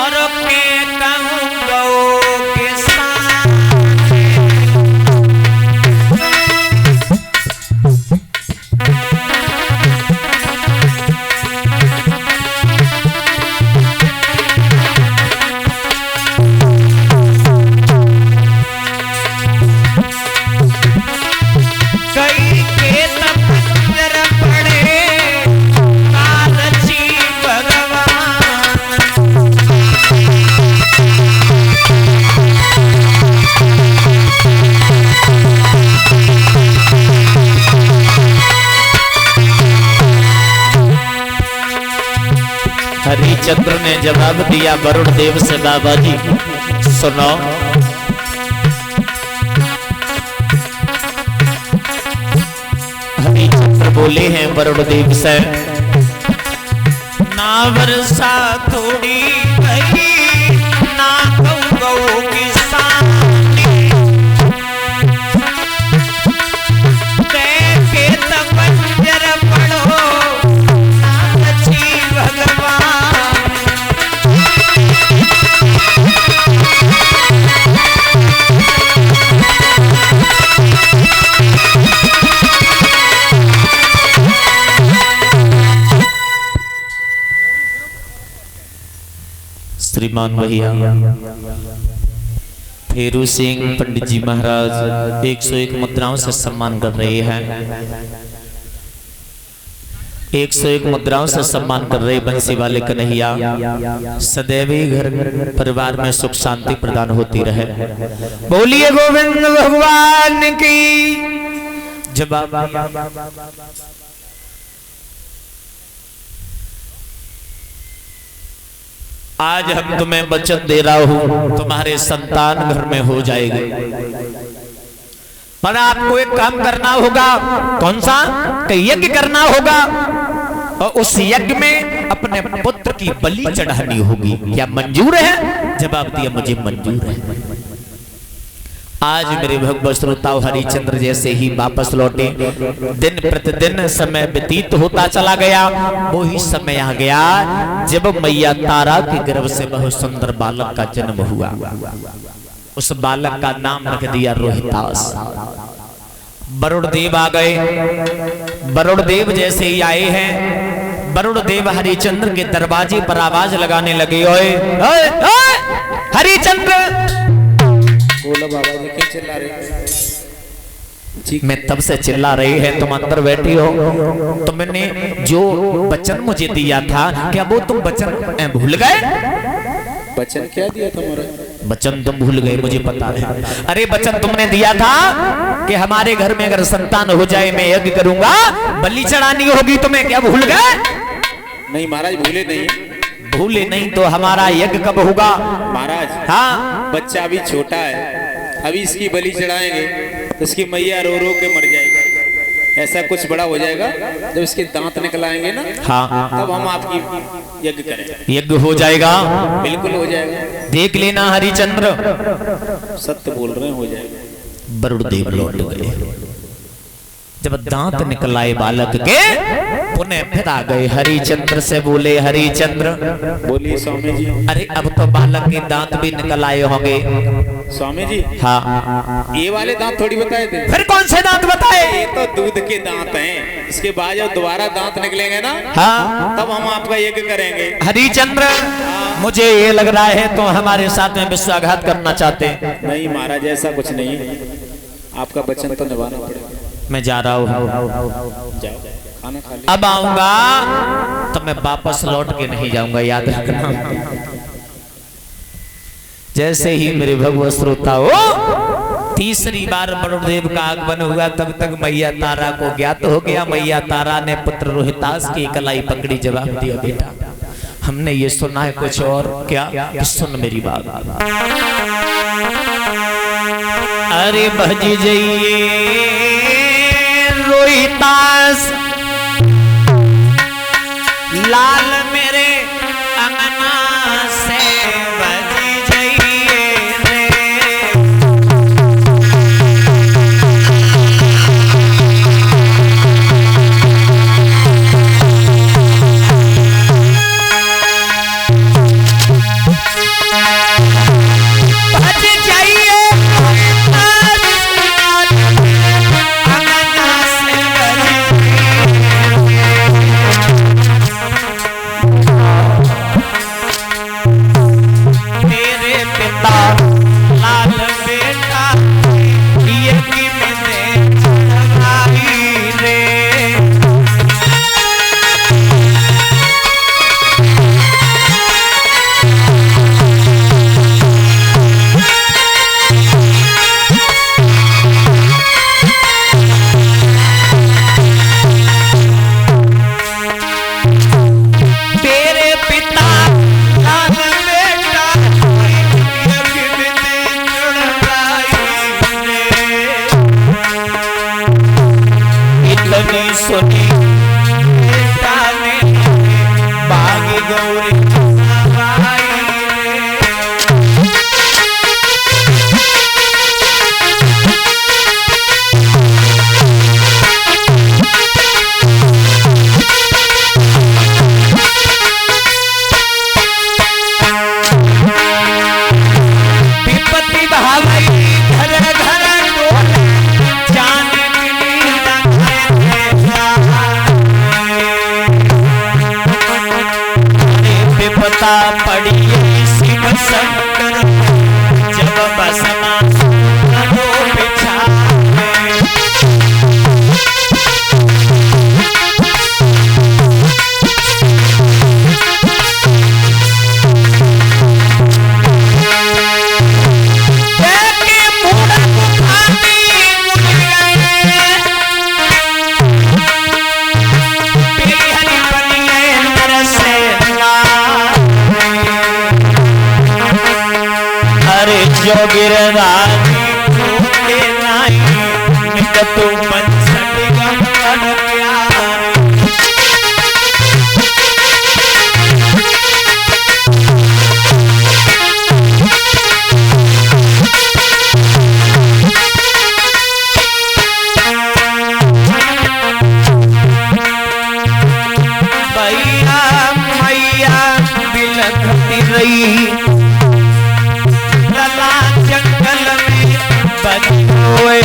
और के कहूँ गौ के हरिचंद्र ने जवाब दिया वरुण देव से, बाबा जी सुनो। हरिचंद्र बोले हैं वरुण देव से, ना वर्षा थोड़ी गई ना गौ की सानी, के तपंजर पढ़ो श्रीमान भैया फेरू सिंह पंडित जी महाराज 101 मुद्राओं से सम्मान कर रहे हैं। 101 मुद्राओं से सम्मान कर रहे बंसी वाले कन्हैया। सदैव ही घर परिवार में सुख शांति प्रदान होती रहे। बोलिए गोविंद भगवान की। जवाब आज हम तुम्हें वचन दे रहा हूं, तुम्हारे संतान घर में हो जाएगी, पर आपको एक काम करना होगा। कौन सा? यज्ञ करना होगा और उस यज्ञ में अपने पुत्र की बलि चढ़ानी होगी। क्या मंजूर है? जवाब दिया मुझे मंजूर है। आज मेरे भगवत श्रोताओ हरिचंद्र जैसे ही वापस लौटे, दिन प्रतिदिन समय व्यतीत होता चला गया। वो ही समय आ गया जब मैया तारा के गर्भ से बहुत सुंदर बालक का जन्म हुआ। उस बालक का नाम रख दिया रोहितास। वरुण देव आ गए। वरुण देव जैसे ही आए हैं, वरुण देव हरिचंद्र के दरवाजे पर आवाज लगाने लगे, ओए ओए ओए हरिचंद्र। बोलो बाबा जी, क्यों चिल्ला रहे हैं? मैं तब से चिल्ला रही है, तुम अंदर बैठी हो। तुमने जो वचन मुझे दिया था, क्या वो तुम वचन भूल गए? वचन क्या दिया था हमारा? वचन तुम भूल गए, मुझे पता है। अरे वचन तुमने दिया था कि हमारे घर में अगर संतान हो जाए मैं यज्ञ करूंगा, बलि चढ़ानी होगी। तुम्हें क्या भूल गए? नहीं महाराज, भूले नहीं। भूले नहीं तो हमारा यज्ञ कब होगा महाराज? हाँ, बच्चा अभी छोटा है, अभी इसकी बलि चढ़ाएंगे तो इसकी मैया रो रो के मर जाएगी। ऐसा कुछ बड़ा हो जाएगा जब इसके दांत निकल आएंगे ना, हाँ, तब हम आपकी यज्ञ करेंगे। यज्ञ हो जाएगा, बिल्कुल हो जाएगा। देख लेना हरिचंद्र। सत्य बोल रहे हैं, हो जाएगा। वरुण देव लौट गए। जब दांत निकल आए बालक के, पुनः फिर आ गए हरिचंद्र से बोले, हरिचंद्र। बोलिए स्वामी जी। अरे अब तो बालक के दांत भी निकल आए होंगे। स्वामी जी हाँ, ये वाले दांत थोड़ी बताए थे। फिर कौन से दांत बताए? ये तो दूध के दांत हैं। इसके बाद जब दोबारा दांत निकलेंगे ना, हाँ, तब हम आपका यज्ञ करेंगे। हरिचंद्र, मुझे ये लग रहा है तो हमारे साथ में विश्वासघात करना चाहते हैं। नहीं महाराज, ऐसा कुछ नहीं है। आपका वचन तो निभाना पड़ेगा। मैं जा रहा हूँ, जाओ खाना खा लो। अब आऊंगा तो मैं वापस लौट के नहीं जाऊंगा, याद रखना। जैसे ही मेरे भगवत श्रोता हो तीसरी बार वरुण देव का आगमन हुआ, तब तक मैया तारा को ज्ञात हो गया। मैया तारा ने पुत्र रोहितास की कलाई पकड़ी, जवाब दिया, बेटा हमने ये सुना है कुछ और। क्या? कि सुन मेरी बात। अरे भजी जाइए रोहितास लाल मेरे अंगना से बजी जाइए रे। पड़ी शिव शंकर जब बसना वो बिछाए। जो गिरदारी के नाई निक तू मनसट गमन प्यारे। भैया मैया बिलखती रही जंगल में बने हुए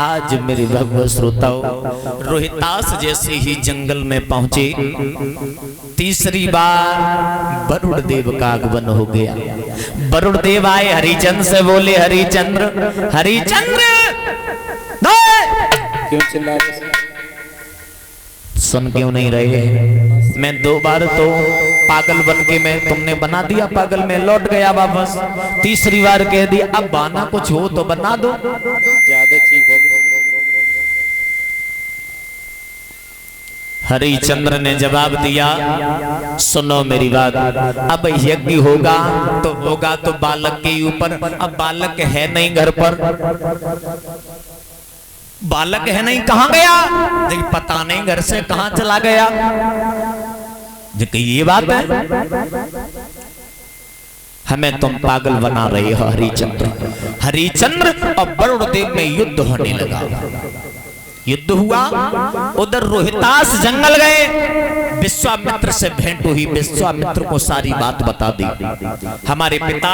आज मेरे भगवत श्रोताओं, रोहितास जैसे ही जंगल में पहुंचे, तीसरी बार वरुण देव का आगमन हो गया। वरुण देव आए, हरिचंद्र से बोले, हरिचंद्र हरिचंद्र क्यों चिल्ला रहे? सुन क्यों नहीं रहे? मैं 2 बार तो पागल बन के मैं तुमने बना दिया, पागल में लौट गया वापस। तीसरी बार कह दिया अब बाना कुछ हो तो बना दो। ज्यादा ठीक हो गया। हरिचंद्र ने जवाब दिया, सुनो मेरी बात, अब यज्ञ होगा तो बालक के ऊपर। अब बालक है नहीं घर पर, बालक है नहीं, कहां गया? देखिए पता नहीं घर से कहां चला गया। ये बात है, हमें तुम पागल बना रहे हो हरिचंद्र। हरिचंद्र और वरुण देव में युद्ध होने लगा। युद्ध हुआ, उधर रोहितास जंगल गए, विश्वामित्र से भेंट हुई। विश्वामित्र को सारी बात बता दी, हमारे पिता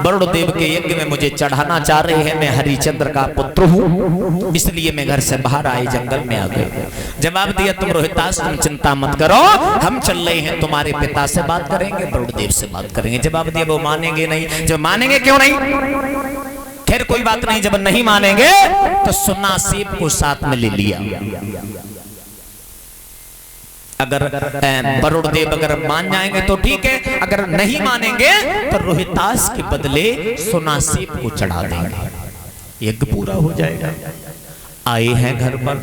वरुण देव के यज्ञ में मुझे चढ़ाना चाह रहे हैं, मैं हरिचंद्र का पुत्र हूँ, इसलिए मैं घर से बाहर आए, जंगल में आ गए। जवाब दिया, तुम रोहितास तुम चिंता मत करो, हम चल रहे हैं, तुम्हारे पिता से बात करेंगे, वरुण देव से बात करेंगे। जवाब दिया, वो मानेंगे नहीं। जब मानेंगे क्यों नहीं? खैर कोई बात नहीं, जब नहीं मानेंगे तो सुना सेब को साथ में ले लिया। अगर वरुण देव अगर मान जाएंगे तो ठीक है, अगर नहीं मानेंगे तो रोहितास के बदले सुना सेब को चढ़ा देंगे, यज्ञ पूरा हो जाएगा। आए हैं घर पर,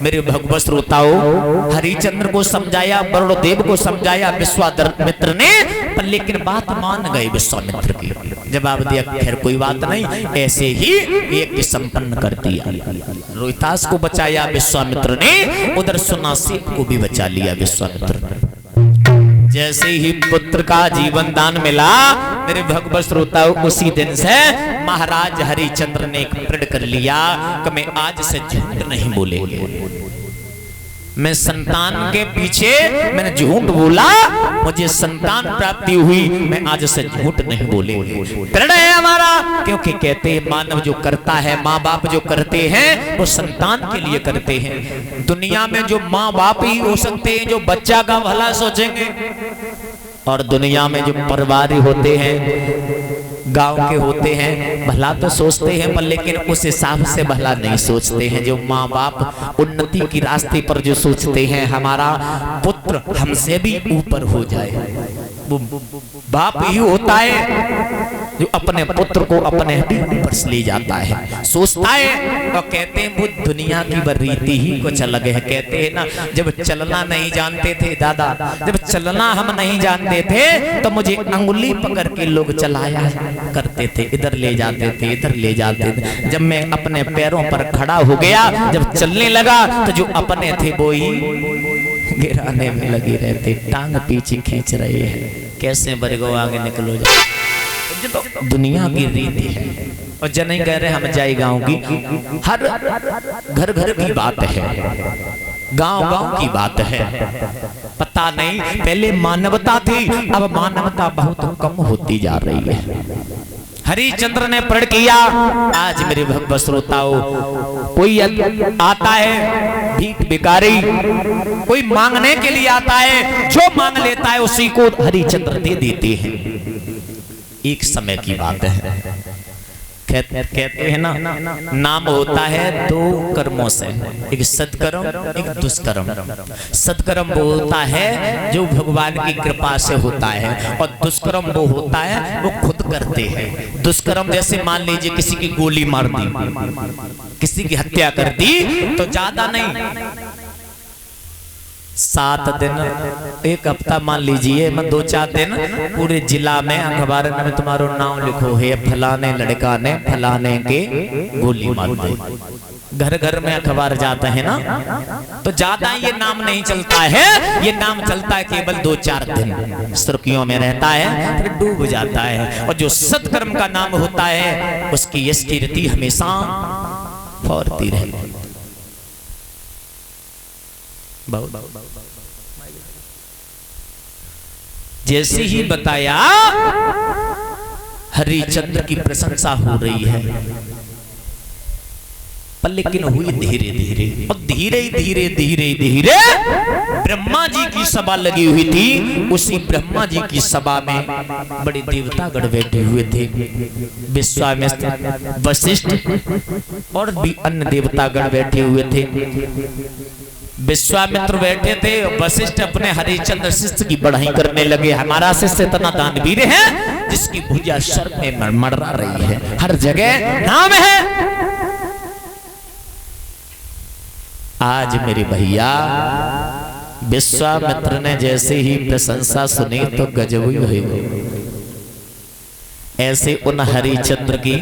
मेरे भगवत श्रोताओ, हरिचंद्र को समझाया, वरुण देव को समझाया विश्वामित्र ने, पर लेकिन बात मान गए विश्वामित्र की। जवाब दिया, खैर कोई बात नहीं, ऐसे ही यज्ञ संपन्न कर दिया। रोहितास को बचाया विश्वामित्र ने, उधर सुनासेब को भी बचा लिया विश्वामित्र ने। जैसे ही पुत्र का जीवन दान मिला, मेरे भगवत श्रोताओं, उसी दिन से महाराज हरिचंद्र ने एक प्रण कर लिया कि मैं आज से झूठ नहीं बोलेंगे। मैं संतान के पीछे मैंने झूठ बोला, मुझे संतान प्राप्ति हुई, मैं आज से झूठ नहीं बोलेंगे। प्रण है हमारा, क्योंकि कहते हैं मानव जो करता है, माँ बाप जो करते हैं वो संतान के लिए करते हैं। दुनिया में जो माँ बाप ही हो सकते हैं जो बच्चा का भला सोचेंगे, और दुनिया में जो परिवार होते हैं, गांव के होते हैं, भला तो सोचते हैं, पर लेकिन उस हिसाब से भला नहीं सोचते हैं। जो माँ बाप उन्नति की रास्ते पर जो सोचते हैं, हमारा पुत्र हमसे भी ऊपर हो जाए, वो बाप ही होता है जो अपने पुत्र को अपने पर ले जाता है, सोचता है। और कहते हैं वो दुनिया की रीति ही कुछ अलग है। कहते हैं ना, जब चलना नहीं जानते थे दादा, जब चलना हम नहीं जानते थे तो मुझे अंगुली पकड़ के लोग चलाया करते थे, इधर ले जाते थे, इधर ले जाते थे। जब मैं अपने पैरों पर खड़ा हो गया, जब चलने लगा तो जो अपने थे वो ही गिराने में लगे रहते, टांग पीछे खींच रहे हैं, कैसे बरगो आगे निकलो जाओ। तो दुनिया की रीति है। और जन नहीं कह रहे हम जाए गांव की, हर घर घर की बात है, गांव गांव की बात है। पता नहीं पहले मानवता थी, अब मानवता बहुत कम होती जा रही है। हरिश्चंद्र ने प्रण किया, आज मेरे भक्त श्रोताओं, कोई आता है भीख भिखारी, कोई मांगने के लिए आता है, जो मांग लेता है उसी को हरिश्चंद्र दे देते हैं। एक समय की बात है, कहते हैं ना, नाम होता है दो कर्मों से, एक सत्कर्म एक दुष्कर्म। सत्कर्म वो होता है जो भगवान की कृपा से होता है, और दुष्कर्म वो होता है वो खुद करते हैं। दुष्कर्म जैसे मान लीजिए किसी की गोली मार दी, किसी की हत्या कर दी, तो ज्यादा नहीं, 7 दिन, एक हफ्ता मान लीजिए, मैं 2-4 दिन पूरे जिला में अखबार में तुम्हारा नाम लिखो है, फलाने लड़का ने फलाने के गोली मार दी। घर घर में अखबार जाता है ना, तो ज्यादा ये नाम नहीं चलता है, ये नाम चलता है केवल 2-4 दिन, सुर्खियों में रहता है, फिर डूब जाता है। और जो सत्कर्म का नाम होता है उसकी यश कीर्ति हमेशा फौरती रहती है। जैसे ही बताया हरिश्चंद्र की प्रशंसा हो रही है, पर लेकिन हुई धीरे धीरे, और धीरे धीरे धीरे धीरे ब्रह्मा जी की सभा लगी हुई थी। उसी ब्रह्मा जी की सभा में बड़े देवतागण बैठे हुए थे, विश्वामित्र, वशिष्ठ और भी अन्य देवतागण बैठे हुए थे। विश्वामित्र बैठे थे, वशिष्ठ अपने हरिश्चंद्र शिष्य की बढ़ाई करने लगे। हमारा शिष्य इतना दानवीर है जिसकी भुजा सर में मड़रा रही है, हर जगह नाम है। आज मेरे भैया विश्वामित्र ने जैसे ही प्रशंसा सुनी तो गजब ही हुई। ऐसे उन हरिश्चंद्र की